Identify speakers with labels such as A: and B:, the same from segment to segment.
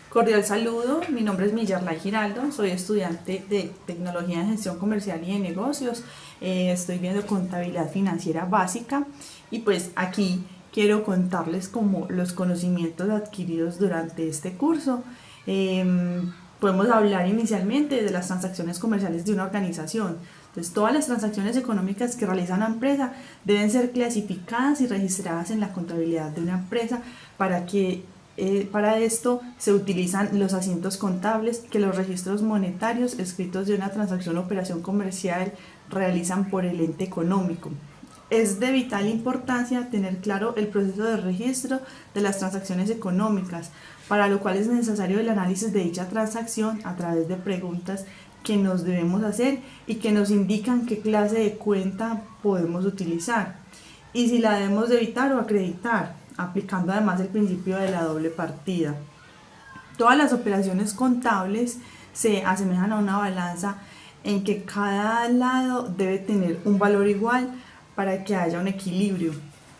A: Cordial saludo, mi nombre es Millarlay Giraldo, soy estudiante de Tecnología en Gestión Comercial y de Negocios, estoy viendo contabilidad financiera básica y pues aquí quiero contarles como los conocimientos adquiridos durante este curso. Podemos hablar inicialmente de las transacciones comerciales de una organización. Entonces, todas las transacciones económicas que realiza una empresa deben ser clasificadas y registradas en la contabilidad de una empresa para esto se utilizan los asientos contables que los registros monetarios escritos de una transacción o operación comercial realizan por el ente económico. Es de vital importancia tener claro el proceso de registro de las transacciones económicas, para lo cual es necesario el análisis de dicha transacción a través de preguntas que nos debemos hacer y que nos indican qué clase de cuenta podemos utilizar y si la debemos debitar o acreditar, aplicando además el principio de la doble partida. Todas las operaciones contables se asemejan a una balanza en que cada lado debe tener un valor igual para que haya un equilibrio.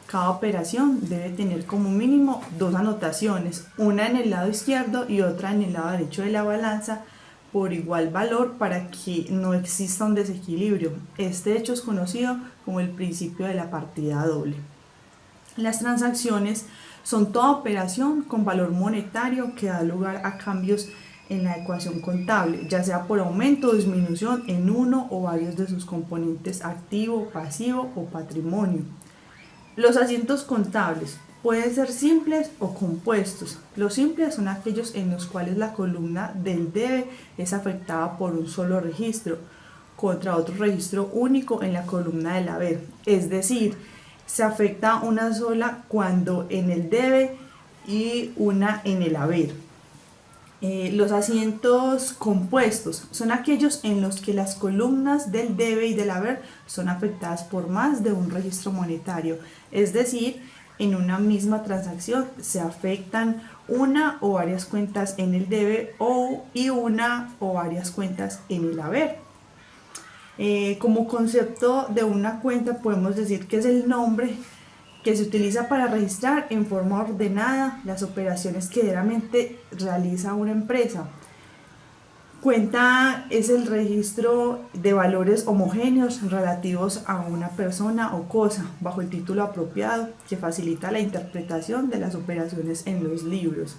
A: Cada operación debe tener como mínimo dos anotaciones, una en el lado izquierdo y otra en el lado derecho de la balanza, por igual valor para que no exista un desequilibrio. Este hecho es conocido como el principio de la partida doble. Las transacciones son toda operación con valor monetario que da lugar a cambios en la ecuación contable, ya sea por aumento o disminución en uno o varios de sus componentes activo, pasivo o patrimonio. Los asientos contables pueden ser simples o compuestos. Los simples son aquellos en los cuales la columna del debe es afectada por un solo registro contra otro registro único en la columna del haber. Es decir, se afecta una sola cuando en el debe y una en el haber. Los asientos compuestos son aquellos en los que las columnas del debe y del haber son afectadas por más de un registro monetario, es decir, en una misma transacción se afectan una o varias cuentas en el debe y una o varias cuentas en el haber. Como concepto de una cuenta podemos decir que es el nombre que se utiliza para registrar en forma ordenada las operaciones que diariamente realiza una empresa. Cuenta es el registro de valores homogéneos relativos a una persona o cosa bajo el título apropiado que facilita la interpretación de las operaciones en los libros.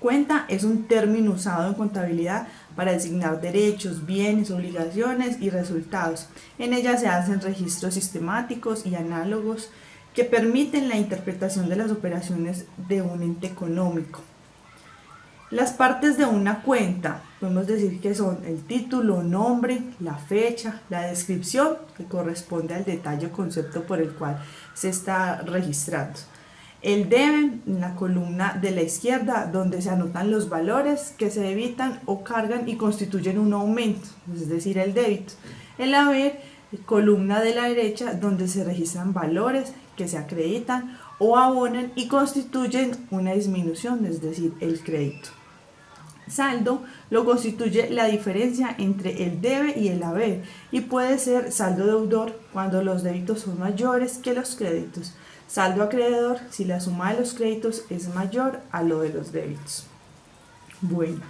A: Cuenta es un término usado en contabilidad para designar derechos, bienes, obligaciones y resultados. En ella se hacen registros sistemáticos y análogos que permiten la interpretación de las operaciones de un ente económico. Las partes de una cuenta podemos decir que son el título, nombre, la fecha, la descripción que corresponde al detalle o concepto por el cual se está registrando. El debe en la columna de la izquierda, donde se anotan los valores que se debitan o cargan y constituyen un aumento, es decir, el débito. El haber, columna de la derecha, donde se registran valores que se acreditan o abonan y constituyen una disminución, es decir, el crédito. Saldo lo constituye la diferencia entre el debe y el haber y puede ser saldo deudor cuando los débitos son mayores que los créditos. Saldo acreedor si la suma de los créditos es mayor a lo de los débitos. Bueno,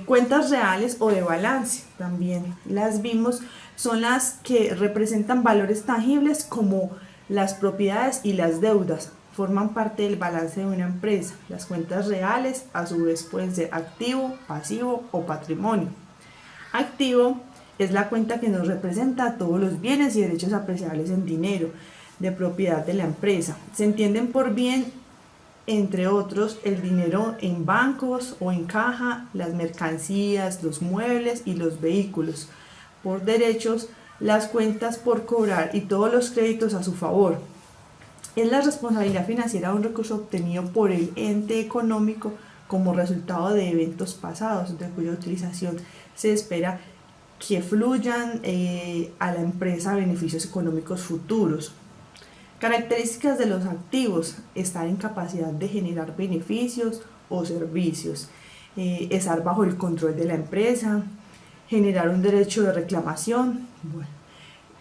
A: cuentas reales o de balance, también las vimos, son las que representan valores tangibles como las propiedades y las deudas. Forman parte del balance de una empresa. Las cuentas reales a su vez pueden ser activo, pasivo o patrimonio. Activo es la cuenta que nos representa todos los bienes y derechos apreciables en dinero de propiedad de la empresa. Se entienden por bien, entre otros, el dinero en bancos o en caja, las mercancías, los muebles y los vehículos. Por derechos, las cuentas por cobrar y todos los créditos a su favor. Es la responsabilidad financiera de un recurso obtenido por el ente económico como resultado de eventos pasados, de cuya utilización se espera que fluyan a la empresa beneficios económicos futuros. Características de los activos: estar en capacidad de generar beneficios o servicios, estar bajo el control de la empresa, generar un derecho de reclamación. Bueno,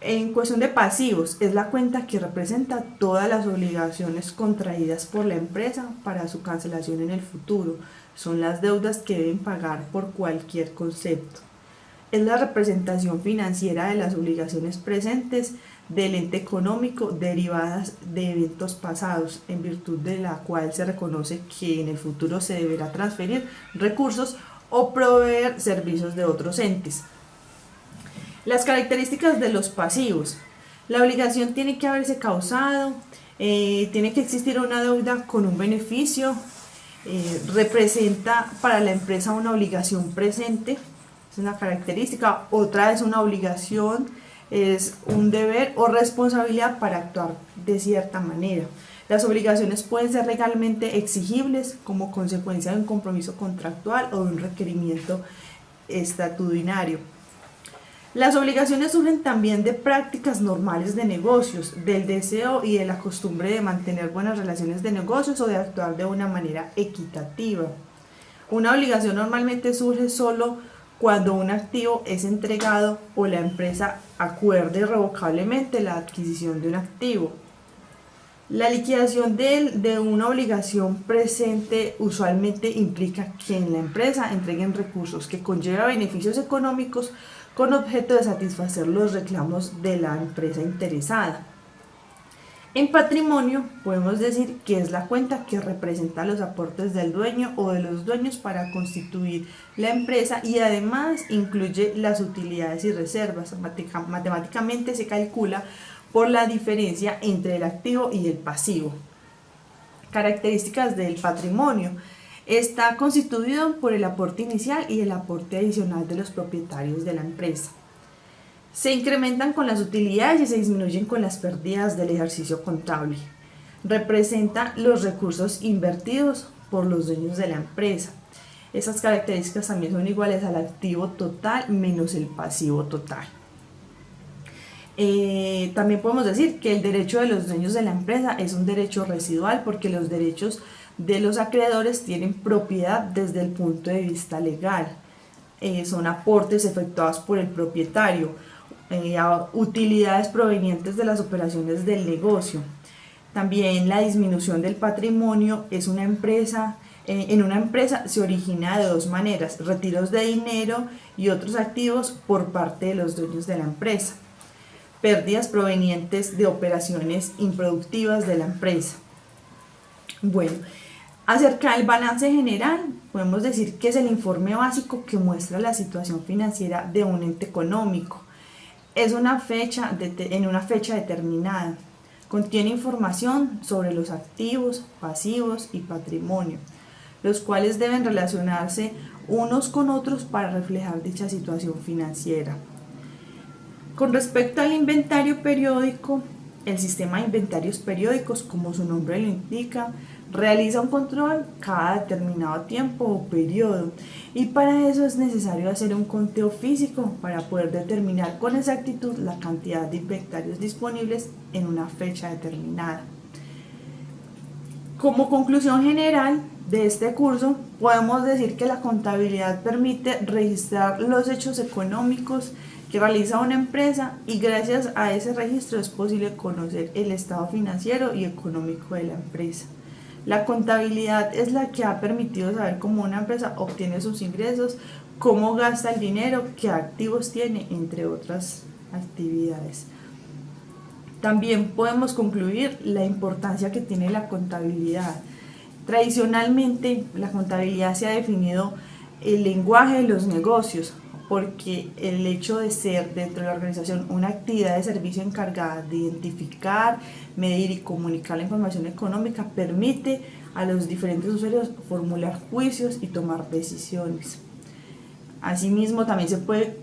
A: En cuestión de pasivos, es la cuenta que representa todas las obligaciones contraídas por la empresa para su cancelación en el futuro. Son las deudas que deben pagar por cualquier concepto. Es la representación financiera de las obligaciones presentes del ente económico derivadas de eventos pasados, en virtud de la cual se reconoce que en el futuro se deberá transferir recursos o proveer servicios de otros entes. Las características de los pasivos. La obligación tiene que haberse causado, tiene que existir una deuda con un beneficio, representa para la empresa una obligación presente, es una característica. Otra es una obligación, es un deber o responsabilidad para actuar de cierta manera. Las obligaciones pueden ser legalmente exigibles como consecuencia de un compromiso contractual o de un requerimiento estatutario. Las obligaciones surgen también de prácticas normales de negocios, del deseo y de la costumbre de mantener buenas relaciones de negocios o de actuar de una manera equitativa. Una obligación normalmente surge solo cuando un activo es entregado o la empresa acuerda irrevocablemente la adquisición de un activo. La liquidación de una obligación presente usualmente implica que en la empresa entreguen recursos que conllevan beneficios económicos con objeto de satisfacer los reclamos de la empresa interesada. En patrimonio podemos decir que es la cuenta que representa los aportes del dueño o de los dueños para constituir la empresa y además incluye las utilidades y reservas. Matemáticamente se calcula por la diferencia entre el activo y el pasivo. Características del patrimonio. Está constituido por el aporte inicial y el aporte adicional de los propietarios de la empresa. Se incrementan con las utilidades y se disminuyen con las pérdidas del ejercicio contable. Representa los recursos invertidos por los dueños de la empresa. Esas características también son iguales al activo total menos el pasivo total. También podemos decir que el derecho de los dueños de la empresa es un derecho residual porque los derechos de los acreedores tienen propiedad desde el punto de vista legal. Son aportes efectuados por el propietario, utilidades provenientes de las operaciones del negocio. También la disminución del patrimonio es una empresa. En una empresa se origina de dos maneras: retiros de dinero y otros activos por parte de los dueños de la empresa. Pérdidas provenientes de operaciones improductivas de la empresa. Bueno, acerca del balance general, podemos decir que es el informe básico que muestra la situación financiera de un ente económico. Es en una fecha determinada. Contiene información sobre los activos, pasivos y patrimonio, los cuales deben relacionarse unos con otros para reflejar dicha situación financiera. Con respecto al inventario periódico, el sistema de inventarios periódicos, como su nombre lo indica, realiza un control cada determinado tiempo o periodo, y para eso es necesario hacer un conteo físico para poder determinar con exactitud la cantidad de inventarios disponibles en una fecha determinada. Como conclusión general de este curso, podemos decir que la contabilidad permite registrar los hechos económicos que realiza una empresa, y gracias a ese registro es posible conocer el estado financiero y económico de la empresa. La contabilidad es la que ha permitido saber cómo una empresa obtiene sus ingresos, cómo gasta el dinero, qué activos tiene, entre otras actividades. También podemos concluir la importancia que tiene la contabilidad. Tradicionalmente, la contabilidad se ha definido el lenguaje de los negocios, porque el hecho de ser dentro de la organización una actividad de servicio encargada de identificar, medir y comunicar la información económica permite a los diferentes usuarios formular juicios y tomar decisiones. Asimismo, también se puede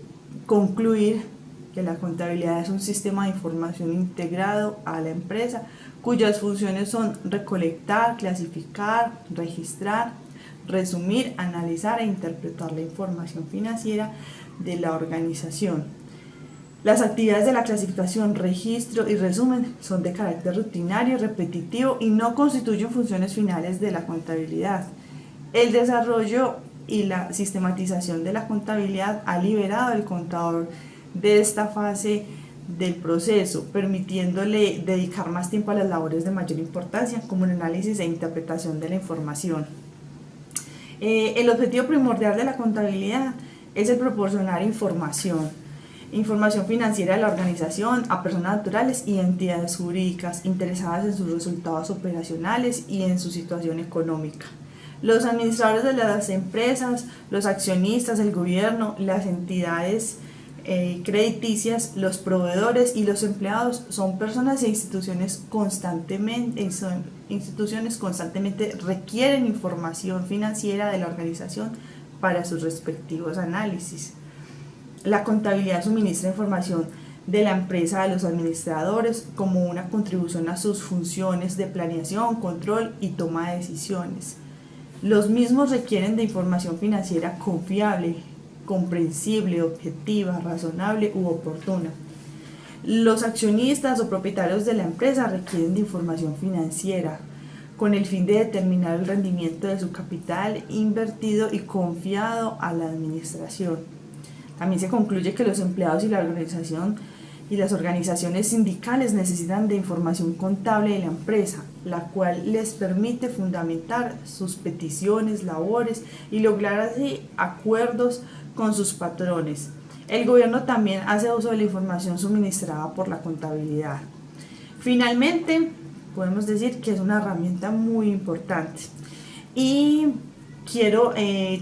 A: concluir que la contabilidad es un sistema de información integrado a la empresa, cuyas funciones son recolectar, clasificar, registrar, resumir, analizar e interpretar la información financiera de la organización. Las actividades de la clasificación, registro y resumen son de carácter rutinario y repetitivo y no constituyen funciones finales de la contabilidad. El desarrollo y la sistematización de la contabilidad ha liberado al contador de esta fase del proceso, permitiéndole dedicar más tiempo a las labores de mayor importancia, como el análisis e interpretación de la información. El objetivo primordial de la contabilidad es el proporcionar información financiera de la organización a personas naturales y entidades jurídicas interesadas en sus resultados operacionales y en su situación económica. Los administradores de las empresas, los accionistas, el gobierno, las entidades crediticias, los proveedores y los empleados son personas e instituciones constantemente requieren información financiera de la organización para sus respectivos análisis. La contabilidad suministra información de la empresa a los administradores como una contribución a sus funciones de planeación, control y toma de decisiones. Los mismos requieren de información financiera confiable, comprensible, objetiva, razonable u oportuna. Los accionistas o propietarios de la empresa requieren de información financiera con el fin de determinar el rendimiento de su capital invertido y confiado a la administración. También se concluye que los empleados y las organizaciones sindicales necesitan de información contable de la empresa, la cual les permite fundamentar sus peticiones, labores y lograr así acuerdos con sus patrones. El gobierno también hace uso de la información suministrada por la contabilidad. Finalmente, podemos decir que es una herramienta muy importante. Y quiero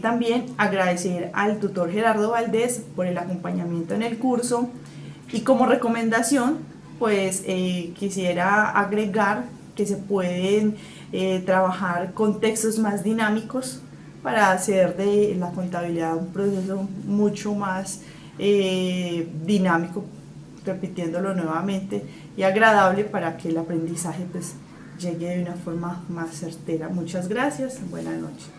A: también agradecer al tutor Gerardo Valdés por el acompañamiento en el curso. Y como recomendación, pues quisiera agregar que se pueden trabajar con textos más dinámicos para hacer de la contabilidad un proceso mucho más dinámico, repitiéndolo nuevamente, y agradable para que el aprendizaje pues llegue de una forma más certera. Muchas gracias, buenas noches.